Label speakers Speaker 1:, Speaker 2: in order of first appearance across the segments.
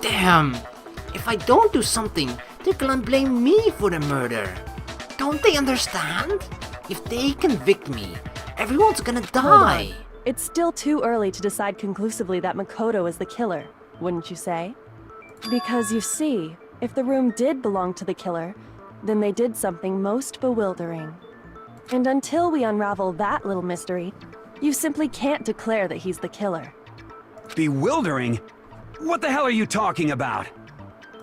Speaker 1: Damn! If I don't do something, they're gonna blame me for the murder. Don't they understand? If they convict me, everyone's gonna die.
Speaker 2: It's still too early to decide conclusively that Makoto is the killer, wouldn't you say? Because you see, if the room did belong to the killer, then they did something most bewildering. And until we unravel that little mystery, you simply can't declare that he's the killer.
Speaker 3: Bewildering? What the hell are you talking about?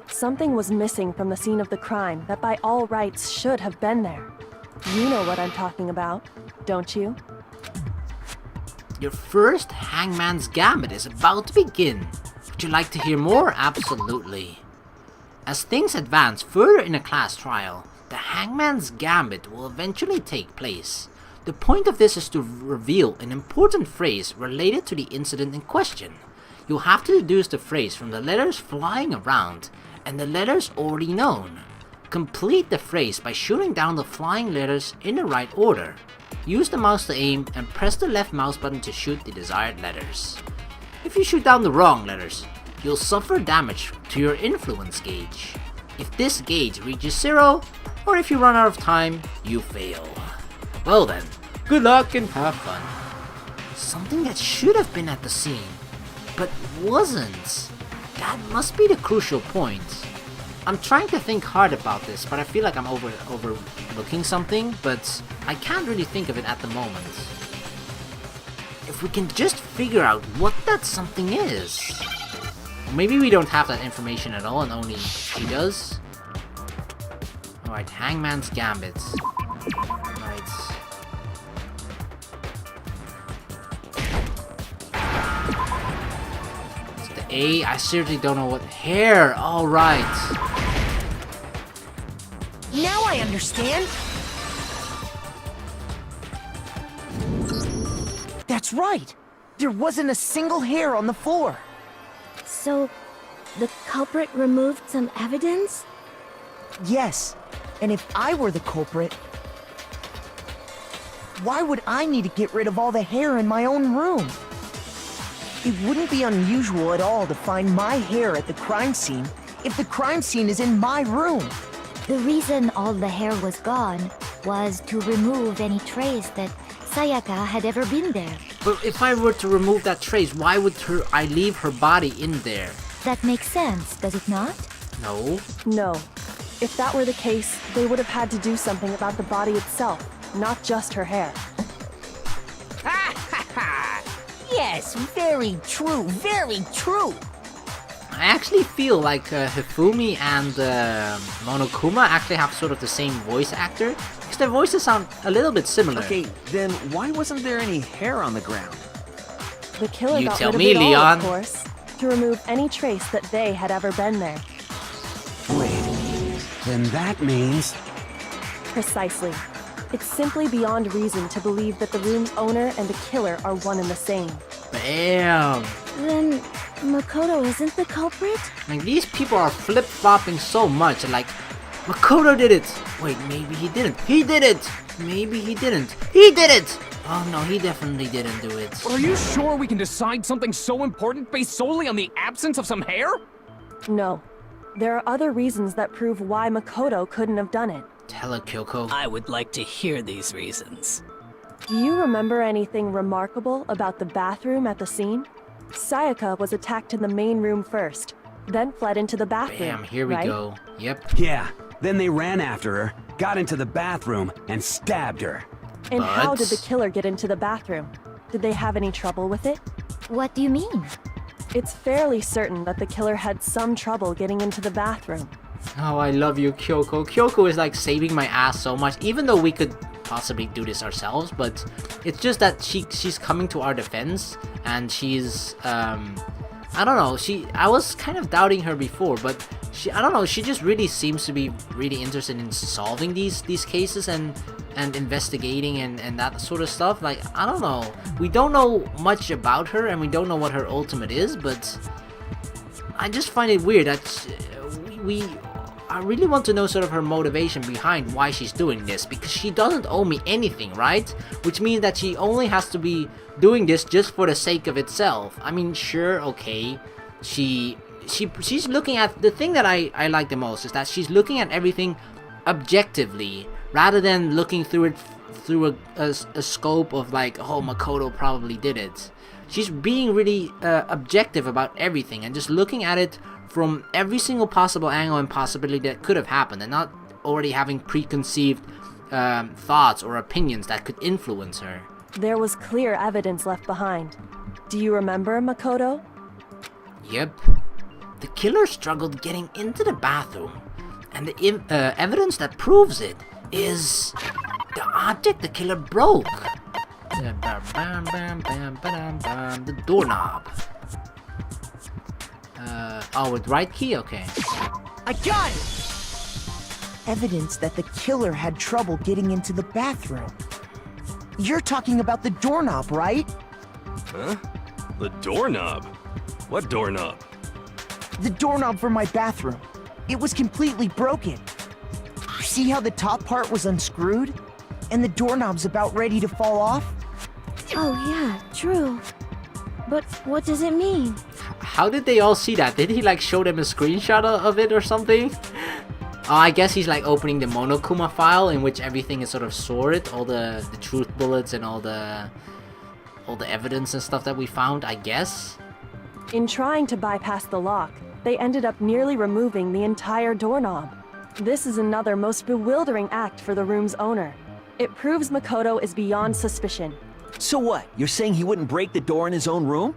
Speaker 2: Something was missing from the scene of the crime that by all rights should have been there. You know what I'm talking about, don't you?
Speaker 1: Your first Hangman's Gambit is about to begin. Would you like to hear more? Absolutely. As things advance further in a class trial, the Hangman's Gambit will eventually take place. The point of this is to reveal an important phrase related to the incident in question. You'll have to deduce the phrase from the letters flying around and the letters already known. Complete the phrase by shooting down the flying letters in the right order. Use the mouse to aim and press the left mouse button to shoot the desired letters. If you shoot down the wrong letters, you'll suffer damage to your influence gauge. If this gauge reaches 0, or if you run out of time, you fail. Well then, good luck and have fun. Something that should have been at the scene, but wasn't. That must be the crucial point. I'm trying to think hard about this, but I feel like I'm overlooking something, but I can't really think of it at the moment. If we can just figure out what that something is. Or maybe we don't have that information at all and only she does. Alright, Hangman's Gambit. Right. So the A, I seriously don't know what. Hair! Alright.
Speaker 4: Now I understand. That's right. There wasn't a single hair on the floor.
Speaker 5: So, the culprit removed some evidence?
Speaker 4: Yes. And if I were the culprit, why would I need to get rid of all the hair in my own room? It wouldn't be unusual at all to find my hair at the crime scene if the crime scene is in my room.
Speaker 5: The reason all the hair was gone was to remove any trace that Sayaka had ever been there.
Speaker 1: But if I were to remove that trace, why would I leave her body in there?
Speaker 5: That makes sense, does it not?
Speaker 1: No.
Speaker 2: No. If that were the case, they would have had to do something about the body itself, not just her hair.
Speaker 4: Ha ha ha! Yes, very true, very true.
Speaker 1: I actually feel like Hifumi and Monokuma actually have sort of the same voice actor, because their voices sound a little bit similar.
Speaker 6: Okay, then why wasn't there any hair on the ground?
Speaker 2: The killer
Speaker 1: You
Speaker 2: got
Speaker 1: tell
Speaker 2: rid of
Speaker 1: me,
Speaker 2: it all,
Speaker 1: Leon.
Speaker 2: of course, to remove any trace that they had ever been there.
Speaker 3: Wait, then that means...
Speaker 2: Precisely. It's simply beyond reason to believe that the room's owner and the killer are one and the same.
Speaker 1: Bam!
Speaker 5: Then, Makoto isn't the culprit?
Speaker 1: Like, these people are flip-flopping so much, like, Makoto did it! Wait, maybe he didn't. He did it! Maybe he didn't. He did it! Oh no, he definitely didn't do it.
Speaker 7: Are you sure we can decide something so important based solely on the absence of some hair?
Speaker 2: No. There are other reasons that prove why Makoto couldn't have done it.
Speaker 1: Tell her, Kyoko.
Speaker 8: I would like to hear these reasons.
Speaker 2: Do you remember anything remarkable about the bathroom at the scene? Sayaka was attacked in the main room first, then fled into the bathroom.
Speaker 1: Bam, here we
Speaker 2: right?
Speaker 1: go. Yep.
Speaker 3: Yeah, then they ran after her, got into the bathroom, and stabbed her.
Speaker 2: And how
Speaker 1: But-
Speaker 2: did the killer get into the bathroom? Did they have any trouble with it?
Speaker 5: What do you mean?
Speaker 2: It's fairly certain that the killer had some trouble getting into the bathroom.
Speaker 1: Oh, I love you, Kyoko. Kyoko is like saving my ass so much, even though we could possibly do this ourselves, but it's just that she's coming to our defense, and she's, I don't know, I was kind of doubting her before, but I don't know, she just really seems to be really interested in solving these cases and investigating and that sort of stuff. Like, I don't know, we don't know much about her, and we don't know what her ultimate is, but I just find it weird that I really want to know sort of her motivation behind why she's doing this, because she doesn't owe me anything, right? Which means that she only has to be doing this just for the sake of itself. I mean, sure, okay, she she's looking at the thing that I like the most is that she's looking at everything objectively rather than looking through it through a scope of like, oh, Makoto probably did it. She's being really objective about everything and just looking at it from every single possible angle and possibility that could have happened, and not already having preconceived thoughts or opinions that could influence her.
Speaker 2: There was clear evidence left behind. Do you remember, Makoto?
Speaker 1: Yep. The killer struggled getting into the bathroom, and the evidence that proves it is the object the killer broke. The doorknob. Oh, with right key? Okay.
Speaker 4: I got it! Evidence that the killer had trouble getting into the bathroom. You're talking about the doorknob, right?
Speaker 9: Huh? The doorknob? What doorknob?
Speaker 4: The doorknob for my bathroom. It was completely broken. See how the top part was unscrewed? And the doorknob's about ready to fall off?
Speaker 10: Oh yeah, true. But what does it mean?
Speaker 1: How did they all see that? Did he like show them a screenshot of it or something? Oh, I guess he's like opening the Monokuma file in which everything is sort of sorted, all the truth bullets and all the evidence and stuff that we found, I guess.
Speaker 2: In trying to bypass the lock, they ended up nearly removing the entire doorknob. This is another most bewildering act for the room's owner. It proves Makoto is beyond suspicion.
Speaker 6: So what? You're saying he wouldn't break the door in his own room?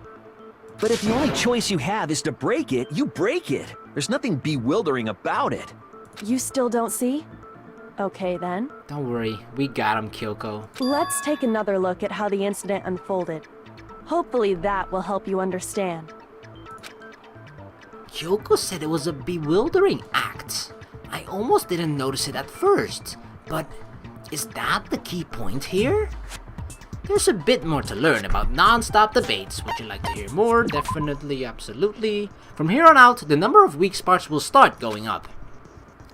Speaker 3: But if the only choice you have is to break it, you break it.
Speaker 6: There's nothing bewildering about it.
Speaker 2: You still don't see? Okay then.
Speaker 1: Don't worry, we got him, Kyoko.
Speaker 2: Let's take another look at how the incident unfolded. Hopefully that will help you understand.
Speaker 1: Kyoko said it was a bewildering act. I almost didn't notice it at first, but is that the key point here? There's a bit more to learn about non-stop debates. Would you like to hear more? Definitely, absolutely. From here on out, the number of weak spots will start going up.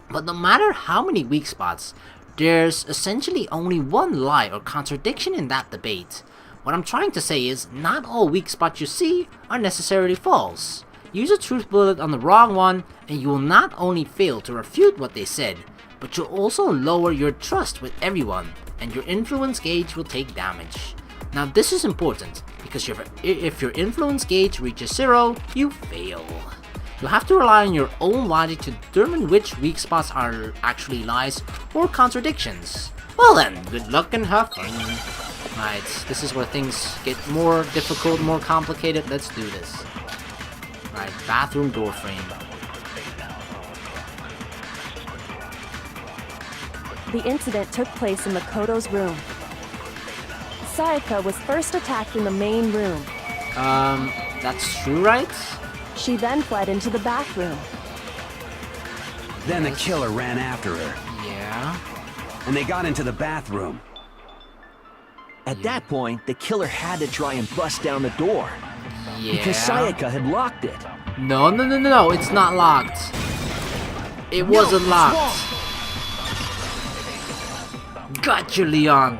Speaker 1: But no matter how many weak spots, there's essentially only one lie or contradiction in that debate. What I'm trying to say is, not all weak spots you see are necessarily false. Use a truth bullet on the wrong one, and you will not only fail to refute what they said, but you'll also lower your trust with everyone, and your influence gauge will take damage. Now this is important, because if your influence gauge reaches 0, you fail. You'll have to rely on your own logic to determine which weak spots are actually lies or contradictions. Well then, good luck and have fun. Right, this is where things get more difficult, more complicated. Let's do this. Right, bathroom door frame.
Speaker 2: The incident took place in Makoto's room. Sayaka was first attacked in the main room.
Speaker 1: That's true, right?
Speaker 2: She then fled into the bathroom.
Speaker 3: Then the killer ran after her,
Speaker 1: Yeah.
Speaker 3: and they got into the bathroom.
Speaker 6: At that point, the killer had to try and bust down the door.
Speaker 1: Yeah.
Speaker 6: Because Sayaka had locked it.
Speaker 1: No, it's not locked. It wasn't locked. Gotcha, Leon.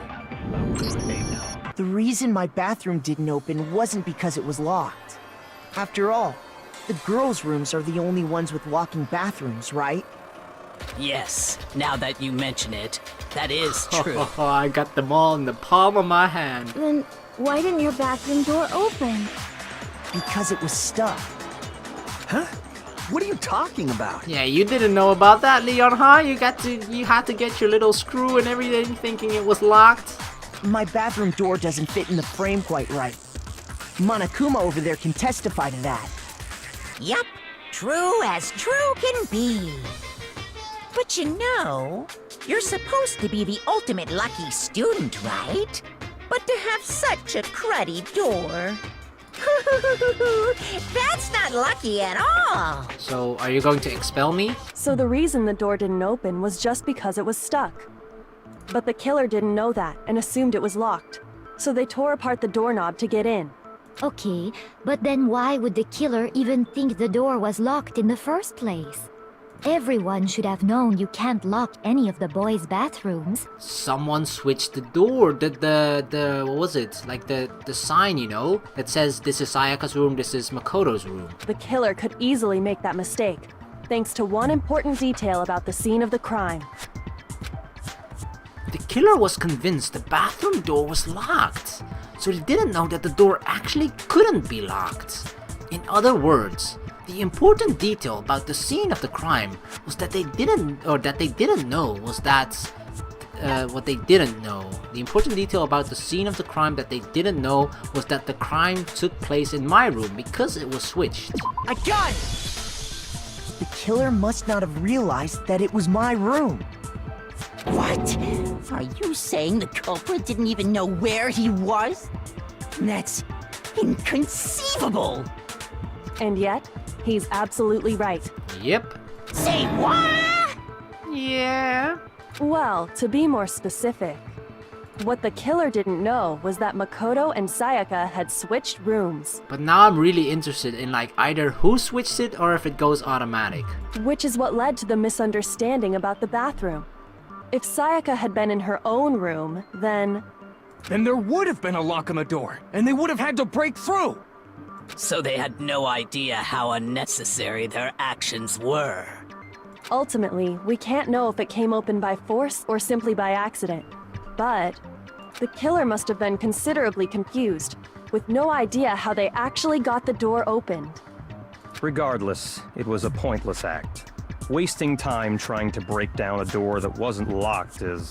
Speaker 4: The reason my bathroom didn't open wasn't because it was locked. After all, the girls' rooms are the only ones with walking bathrooms, right?
Speaker 8: Yes, now that you mention it, that is true.
Speaker 1: I got them all in the palm of my hand.
Speaker 10: Then why didn't your bathroom door open?
Speaker 4: Because it was stuck.
Speaker 6: Huh? What are you talking about?
Speaker 1: Yeah, you didn't know about that, Leon, huh? You had to get your little screw and everything, thinking it was locked.
Speaker 4: My bathroom door doesn't fit in the frame quite right. Monokuma over there can testify to that.
Speaker 11: Yup, true as true can be. But you know, you're supposed to be the ultimate lucky student, right? But to have such a cruddy door... That's not lucky at all!
Speaker 1: So, are you going to expel me?
Speaker 2: So the reason the door didn't open was just because it was stuck. But the killer didn't know that and assumed it was locked. So they tore apart the doorknob to get in.
Speaker 5: Okay, but then why would the killer even think the door was locked in the first place? Everyone should have known you can't lock any of the boys' bathrooms.
Speaker 1: Someone switched the door. The what was it? Like the sign, you know, that says this is Sayaka's room, this is Makoto's room.
Speaker 2: The killer could easily make that mistake, thanks to one important detail about the scene of the crime.
Speaker 1: The killer was convinced the bathroom door was locked, so they didn't know that the door actually couldn't be locked. In other words, the important detail about the scene of the crime was that they didn't know was that what they didn't know. The important detail about the scene of the crime that they didn't know was that the crime took place in my room because it was switched.
Speaker 4: I got it! The killer must not have realized that it was my room.
Speaker 11: What? Are you saying the culprit didn't even know where he was? That's inconceivable!
Speaker 2: And yet, he's absolutely right.
Speaker 1: Yep.
Speaker 11: Say what?
Speaker 1: Yeah.
Speaker 2: Well, to be more specific, what the killer didn't know was that Makoto and Sayaka had switched rooms.
Speaker 1: But now I'm really interested in like either who switched it or if it goes automatic.
Speaker 2: Which is what led to the misunderstanding about the bathroom. If Sayaka had been in her own room, then
Speaker 7: there would have been a lock on the door, and they would have had to break through!
Speaker 8: So they had no idea how unnecessary their actions were.
Speaker 2: ultimately, we can't know if it came open by force or simply by accident. But the killer must have been considerably confused, with no idea how they actually got the door opened.
Speaker 12: Regardless, it was a pointless act. Wasting time trying to break down a door that wasn't locked is...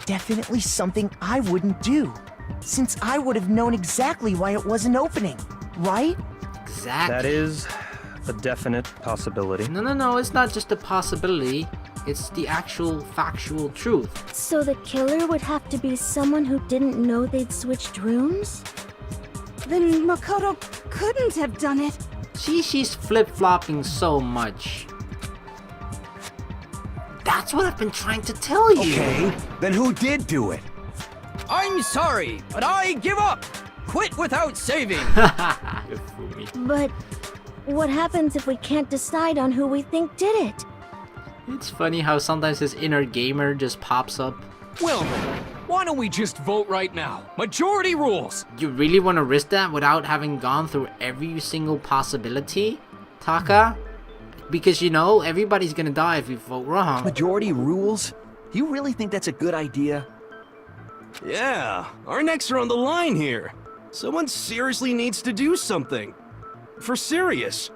Speaker 4: definitely something I wouldn't do, since I would have known exactly why it wasn't opening, right?
Speaker 1: Exactly.
Speaker 12: That is a definite possibility.
Speaker 1: No, it's not just a possibility. It's the actual factual truth.
Speaker 10: So the killer would have to be someone who didn't know they'd switched rooms?
Speaker 13: Then Makoto couldn't have done it.
Speaker 1: See, she's flip-flopping so much. That's what I've been trying to tell you.
Speaker 3: Okay, then who did do it?
Speaker 14: I'm sorry, but I give up. Quit without saving.
Speaker 10: But what happens if we can't decide on who we think did it?
Speaker 1: It's funny how sometimes this inner gamer just pops up.
Speaker 7: Well then, why don't we just vote right now? Majority rules!
Speaker 1: You really want to risk that without having gone through every single possibility, Taka? Because you know, everybody's gonna die if you vote wrong.
Speaker 6: Majority rules? You really think that's a good idea?
Speaker 9: Yeah, our necks are on the line here. Someone seriously needs to do something. For serious.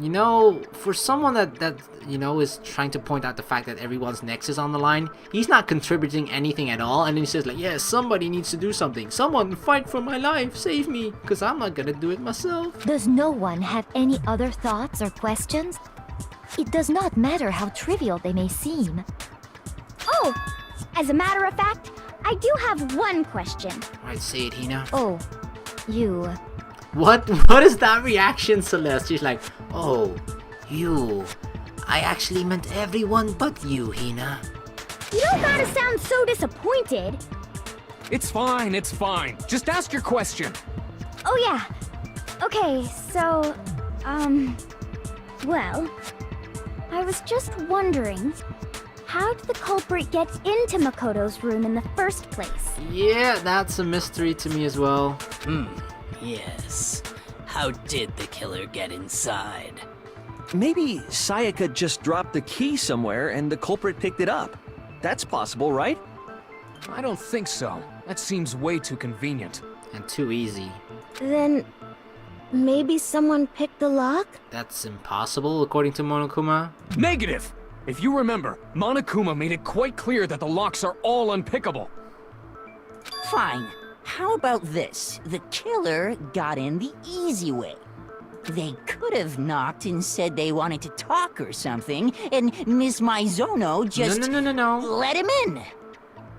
Speaker 1: You know, for someone that you know is trying to point out the fact that everyone's necks is on the line, he's not contributing anything at all, and then he says like, yeah, somebody needs to do something. Someone fight for my life, save me, because I'm not gonna do it myself.
Speaker 5: Does no one have any other thoughts or questions? It does not matter how trivial they may seem.
Speaker 15: Oh, as a matter of fact, I do have one question.
Speaker 1: Right, say it, Hina.
Speaker 5: Oh, you...
Speaker 1: What is that reaction, Celeste? She's like, oh, you. I actually meant everyone but you, Hina.
Speaker 15: You don't gotta sound so disappointed.
Speaker 7: It's fine, it's fine. Just ask your question.
Speaker 15: Oh yeah. Okay, so, well, I was just wondering, how did the culprit get into Makoto's room in the first place?
Speaker 1: Yeah, that's a mystery to me as well.
Speaker 8: Yes. How did the killer get inside?
Speaker 6: Maybe Sayaka just dropped the key somewhere and the culprit picked it up. That's possible, right?
Speaker 7: I don't think so. That seems way too convenient.
Speaker 1: And too easy.
Speaker 10: Then maybe someone picked the lock?
Speaker 1: That's impossible, according to Monokuma.
Speaker 7: Negative! If you remember, Monokuma made it quite clear that the locks are all unpickable.
Speaker 11: Fine. How about this? The killer got in the easy way. They could have knocked and said they wanted to talk or something, and Miss Maizono just
Speaker 1: No.
Speaker 11: let him in.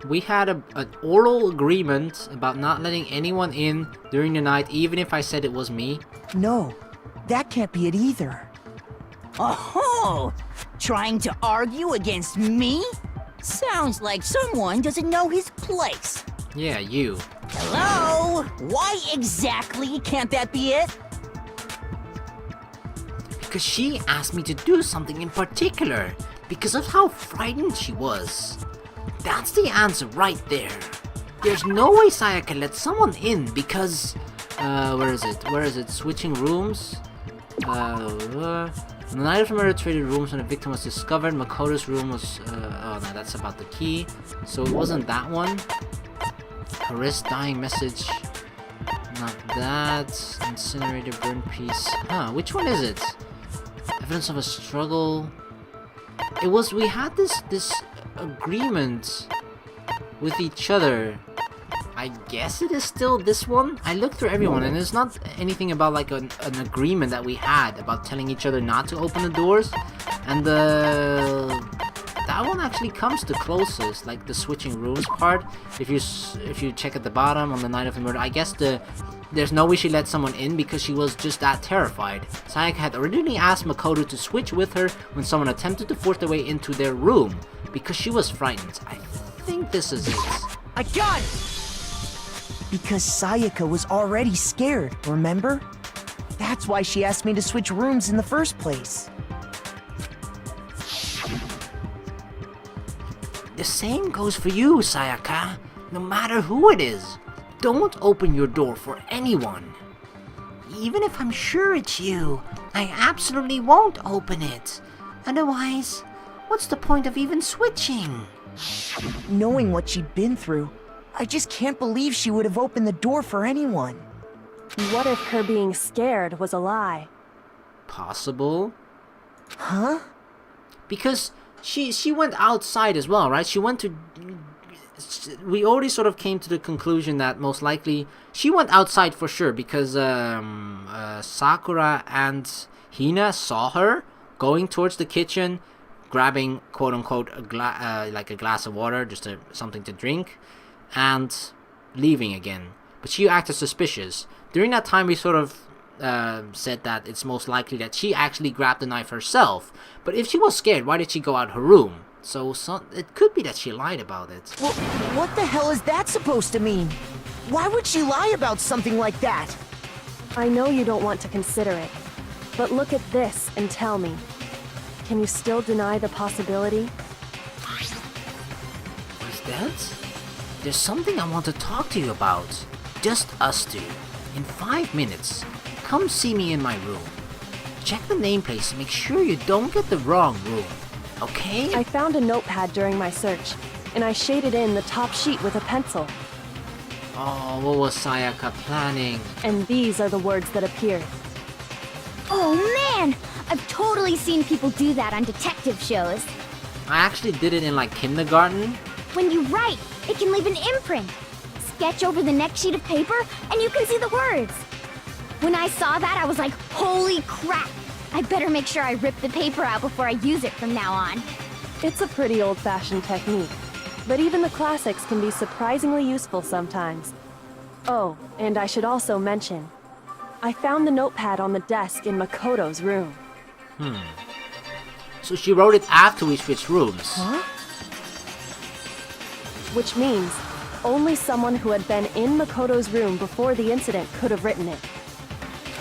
Speaker 1: We had an oral agreement about not letting anyone in during the night, even if I said it was me.
Speaker 4: No, that can't be it either.
Speaker 11: Oh, trying to argue against me? Sounds like someone doesn't know his place.
Speaker 1: Yeah, you.
Speaker 11: Hello? Why exactly can't that be it?
Speaker 1: because she asked me to do something in particular because of how frightened she was. That's the answer right there. There's no way Sayaka let someone in because... where is it? Switching rooms? The night of the murder traded rooms when the victim was discovered. Makoto's room was... oh no, that's about the key. So it wasn't that one. Haris dying message. Not that. Incinerator burn piece. Huh, which one is it? Evidence of a struggle. It was... we had this agreement with each other. I guess it is still this one. I looked through everyone and there's not anything about like an agreement that we had about telling each other not to open the doors. And that one actually comes the closest, like the switching rooms part. If you check at the bottom on the night of the murder, I guess there's no way she let someone in because she was just that terrified. Sayaka had originally asked Makoto to switch with her when someone attempted to force their way into their room because she was frightened. I think this is it.
Speaker 4: I got it! Because Sayaka was already scared, remember? That's why she asked me to switch rooms in the first place.
Speaker 1: The same goes for you, Sayaka. No matter who it is, don't open your door for anyone. Even if I'm sure it's you, I absolutely won't open it. Otherwise, what's the point of even switching?
Speaker 4: Knowing what she'd been through, I just can't believe she would have opened the door for anyone.
Speaker 2: What if her being scared was a lie?
Speaker 1: Possible.
Speaker 4: Huh?
Speaker 1: Because she went outside as well, right? She went to... we already sort of came to the conclusion that most likely she went outside for sure because Sakura and Hina saw her going towards the kitchen, grabbing quote-unquote like a glass of water, just something to drink, and leaving again. But she acted suspicious. During that time we sort of said that it's most likely that she actually grabbed the knife herself. But if she was scared, why did she go out her room? So it could be that she lied about it.
Speaker 4: Well, what the hell is that supposed to mean? Why would she lie about something like that?
Speaker 2: I know you don't want to consider it, but look at this and tell me. Can you still deny the possibility?
Speaker 1: What's that? There's something I want to talk to you about. Just us two. In 5 minutes, come see me in my room. Check the nameplates to make sure you don't get the wrong room. Okay?
Speaker 2: I found a notepad during my search, and I shaded in the top sheet with a pencil.
Speaker 1: Oh, what was Sayaka planning?
Speaker 2: And these are the words that appeared.
Speaker 15: Oh man! I've totally seen people do that on detective shows.
Speaker 1: I actually did it in like kindergarten.
Speaker 15: When you write, it can leave an imprint. Sketch over the next sheet of paper, and you can see the words. When I saw that, I was like, holy crap! I better make sure I rip the paper out before I use it from now on.
Speaker 2: It's a pretty old-fashioned technique, but even the classics can be surprisingly useful sometimes. Oh, and I should also mention, I found the notepad on the desk in Makoto's room.
Speaker 1: So she wrote it after we switched rooms.
Speaker 4: Huh?
Speaker 2: Which means, only someone who had been in Makoto's room before the incident could have written it.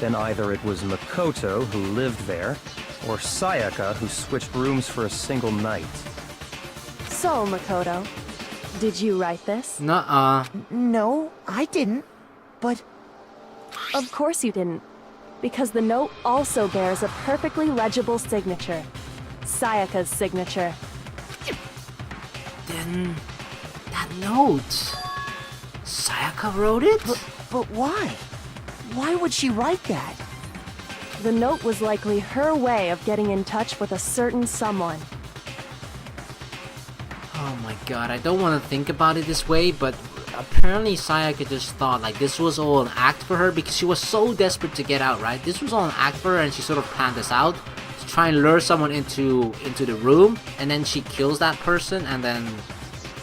Speaker 12: Then either it was Makoto who lived there, or Sayaka who switched rooms for a single night.
Speaker 2: So, Makoto, did you write this?
Speaker 1: Nuh-uh.
Speaker 4: No, I didn't. But...
Speaker 2: Of course you didn't. Because the note also bears a perfectly legible signature. Sayaka's signature.
Speaker 1: Then... that note... Sayaka wrote it?
Speaker 4: But why? Why would she write that?
Speaker 2: The note was likely her way of getting in touch with a certain someone.
Speaker 1: Oh my god, I don't want to think about it this way, but apparently Sayaka just thought like this was all an act for her because she was so desperate to get out, right? This was all an act for her and she sort of planned this out to try and lure someone into the room, and then she kills that person, and then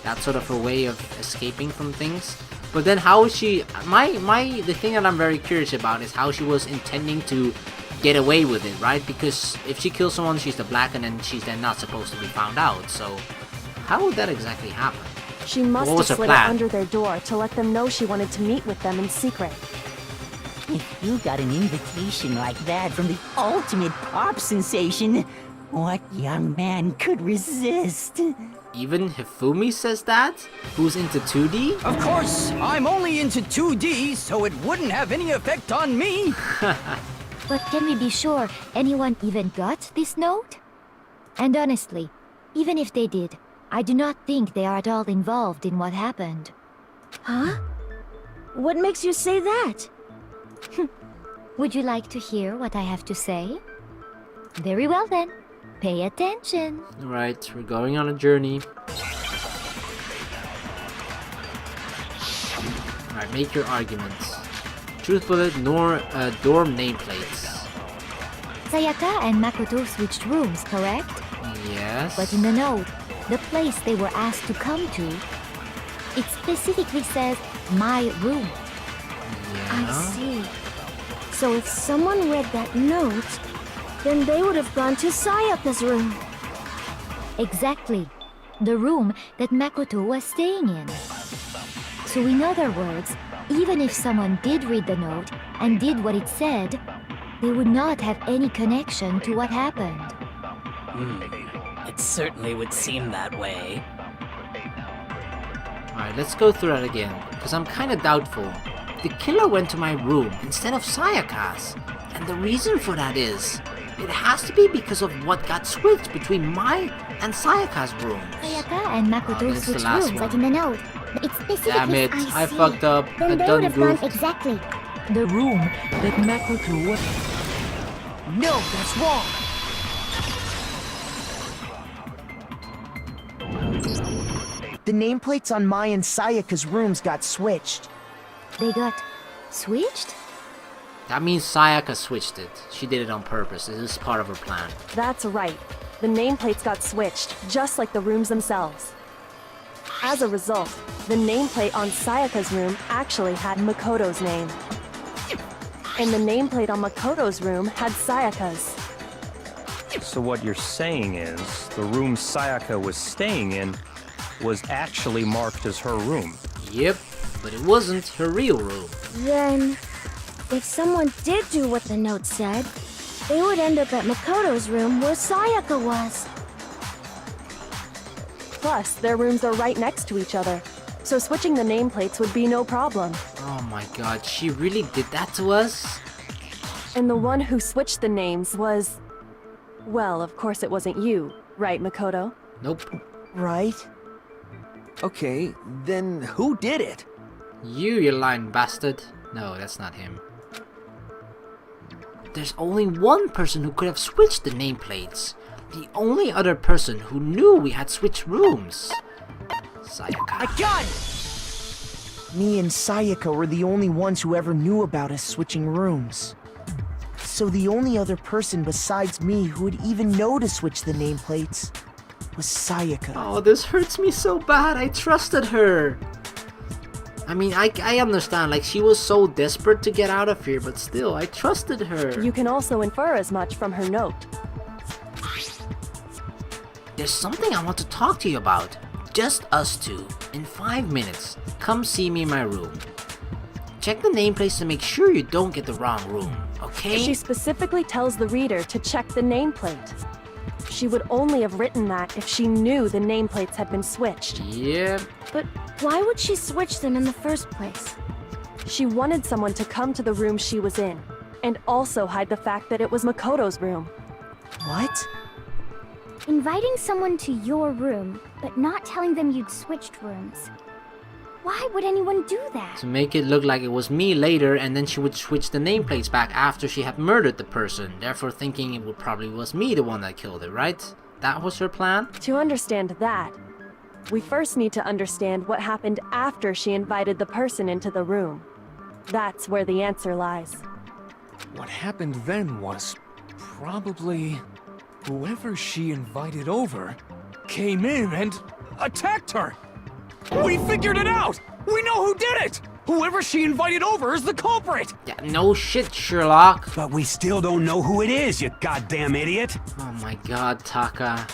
Speaker 1: that's sort of her way of escaping from things. But then how is she... the thing that I'm very curious about is how she was intending to get away with it, right? Because if she kills someone, she's the black, and then she's then not supposed to be found out. So how would that exactly happen?
Speaker 2: She must have slid it under their door to let them know she wanted to meet with them in secret.
Speaker 11: If you got an invitation like that from the ultimate pop sensation, what young man could resist?
Speaker 1: Even Hifumi says that? Who's into 2D?
Speaker 14: Of course, I'm only into 2D, so it wouldn't have any effect on me.
Speaker 5: But can we be sure anyone even got this note? And honestly, even if they did, I do not think they are at all involved in what happened.
Speaker 10: Huh? What makes you say that?
Speaker 5: Would you like to hear what I have to say? Very well then. Pay attention.
Speaker 1: Alright, we're going on a journey. Alright, make your arguments. Truth bullet, nor dorm nameplates.
Speaker 5: Sayaka and Makoto switched rooms, correct?
Speaker 1: Yes.
Speaker 5: But in the note, the place they were asked to come to, it specifically says, my room.
Speaker 1: Yeah.
Speaker 10: I see. So if someone read that note, then they would have gone to Sayaka's room.
Speaker 5: Exactly. The room that Makoto was staying in. So in other words, even if someone did read the note and did what it said, they would not have any connection to what happened.
Speaker 8: It certainly would seem that way.
Speaker 1: Alright, let's go through that again, because I'm kinda doubtful. The killer went to my room instead of Sayaka's, and the reason for that is, it has to be because of what got switched between my and Sayaka's rooms.
Speaker 5: Sayaka and Makoto
Speaker 1: this is the
Speaker 5: switched
Speaker 1: last
Speaker 5: rooms
Speaker 1: one.
Speaker 15: Like in the note. It's specifically
Speaker 1: Damn it, I
Speaker 15: see.
Speaker 1: fucked up.
Speaker 15: Then
Speaker 1: I
Speaker 15: they
Speaker 1: done
Speaker 15: would have gone
Speaker 1: goofed.
Speaker 15: exactly.
Speaker 4: The room that Makoto was... No, that's wrong! The nameplates on my and Sayaka's rooms got switched.
Speaker 5: They got switched?
Speaker 1: That means Sayaka switched it. She did it on purpose. This is part of her plan.
Speaker 2: That's right. The nameplates got switched, just like the rooms themselves. As a result, the nameplate on Sayaka's room actually had Makoto's name. And the nameplate on Makoto's room had Sayaka's.
Speaker 12: So what you're saying is, the room Sayaka was staying in was actually marked as her room.
Speaker 1: Yep, but it wasn't her real room.
Speaker 10: Then, if someone did do what the note said, they would end up at Makoto's room where Sayaka was.
Speaker 2: Plus, their rooms are right next to each other, so switching the nameplates would be no problem.
Speaker 1: Oh my god, she really did that to us?
Speaker 2: And the one who switched the names was... Well, of course it wasn't you, right, Makoto?
Speaker 1: Nope.
Speaker 4: Right?
Speaker 6: Okay, then who did it?
Speaker 1: You lying bastard. No, that's not him. There's only one person who could have switched the nameplates. The only other person who knew we had switched rooms. Sayaka.
Speaker 4: I got it! Me and Sayaka were the only ones who ever knew about us switching rooms. So the only other person besides me who would even know to switch the nameplates was Sayaka.
Speaker 1: Oh, this hurts me so bad. I trusted her. I mean, I understand, like, she was so desperate to get out of here, but still, I trusted her.
Speaker 2: You can also infer as much from her note.
Speaker 1: There's something I want to talk to you about. Just us two. In 5 minutes. Come see me in my room. Check the nameplates to make sure you don't get the wrong room, okay?
Speaker 2: She specifically tells the reader to check the nameplate. She would only have written that if she knew the nameplates had been switched.
Speaker 1: Yep.
Speaker 10: But why would she switch them in the first place?
Speaker 2: She wanted someone to come to the room she was in, and also hide the fact that it was Makoto's room.
Speaker 4: What?
Speaker 15: Inviting someone to your room, but not telling them you'd switched rooms. Why would anyone do that?
Speaker 1: To make it look like it was me later, and then she would switch the nameplates back after she had murdered the person, therefore thinking it would probably was me the one that killed her, right? That was her plan?
Speaker 2: To understand that, we first need to understand what happened after she invited the person into the room. That's where the answer lies.
Speaker 7: What happened then was probably whoever she invited over came in and attacked her. We figured it out! We know who did it! Whoever she invited over is the culprit!
Speaker 1: Yeah, no shit, Sherlock.
Speaker 3: But we still don't know who it is, you goddamn idiot!
Speaker 1: Oh my god, Taka.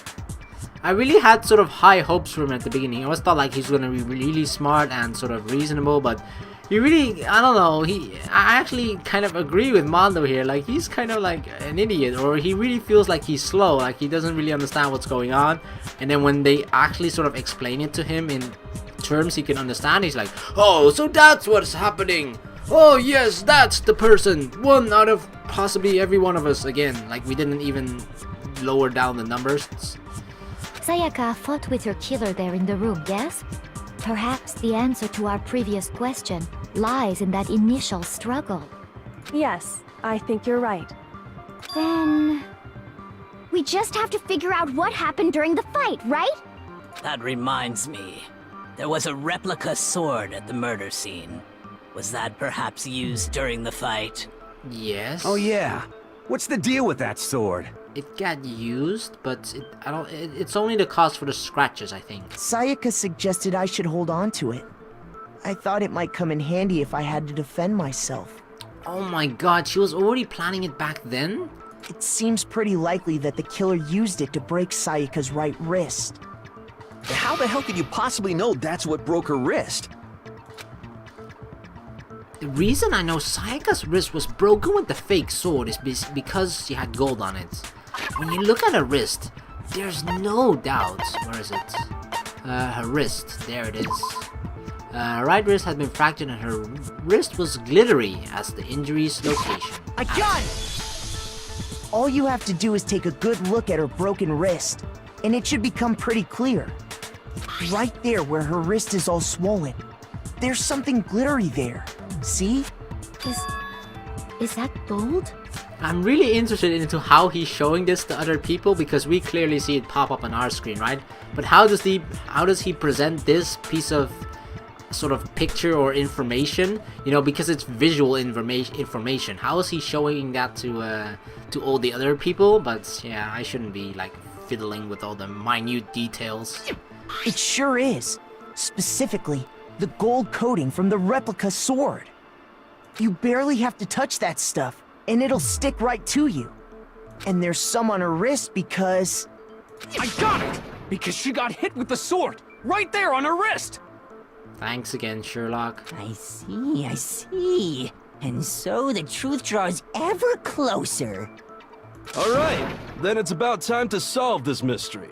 Speaker 1: I really had sort of high hopes for him at the beginning. I always thought like he's gonna be really smart and sort of reasonable, but he really, I don't know, I actually kind of agree with Mondo here. Like, he's kind of like an idiot, or he really feels like he's slow, like he doesn't really understand what's going on. And then when they actually sort of explain it to him in terms he can understand, he's like, oh, so that's what's happening. Oh yes, that's the person. One out of possibly every one of us again. Like, we didn't even lower down the numbers.
Speaker 5: Sayaka fought with her killer there in the room, yes? Perhaps the answer to our previous question lies in that initial struggle.
Speaker 2: Yes, I think you're right.
Speaker 15: Then... we just have to figure out what happened during the fight, right?
Speaker 8: That reminds me. There was a replica sword at the murder scene. Was that perhaps used during the fight?
Speaker 1: Yes.
Speaker 3: Oh yeah. What's the deal with that sword?
Speaker 1: It got used, but it's only the cost for the scratches, I think.
Speaker 4: Sayaka suggested I should hold on to it. I thought it might come in handy if I had to defend myself.
Speaker 1: Oh my god, she was already planning it back then?
Speaker 4: It seems pretty likely that the killer used it to break Sayaka's right wrist.
Speaker 6: How the hell could you possibly know that's what broke her wrist?
Speaker 1: The reason I know Sayaka's wrist was broken with the fake sword is because she had gold on it. When you look at her wrist, there's no doubt. Where is it? Her wrist. There it is. Her right wrist had been fractured and her wrist was glittery as the injury's location.
Speaker 4: I got it! All you have to do is take a good look at her broken wrist, and it should become pretty clear. Right there where her wrist is all swollen, there's something glittery there. See?
Speaker 5: Is that gold?
Speaker 1: I'm really interested into how he's showing this to other people, because we clearly see it pop up on our screen, right? But how does he present this piece of sort of picture or information? You know, because it's visual information. How is he showing that to all the other people? But yeah, I shouldn't be like fiddling with all the minute details.
Speaker 4: It sure is. Specifically, the gold coating from the replica sword. You barely have to touch that stuff, and it'll stick right to you. And there's some on her wrist because...
Speaker 7: I got it! Because she got hit with the sword, right there on her wrist!
Speaker 1: Thanks again, Sherlock.
Speaker 11: I see. And so the truth draws ever closer.
Speaker 9: All right, then it's about time to solve this mystery.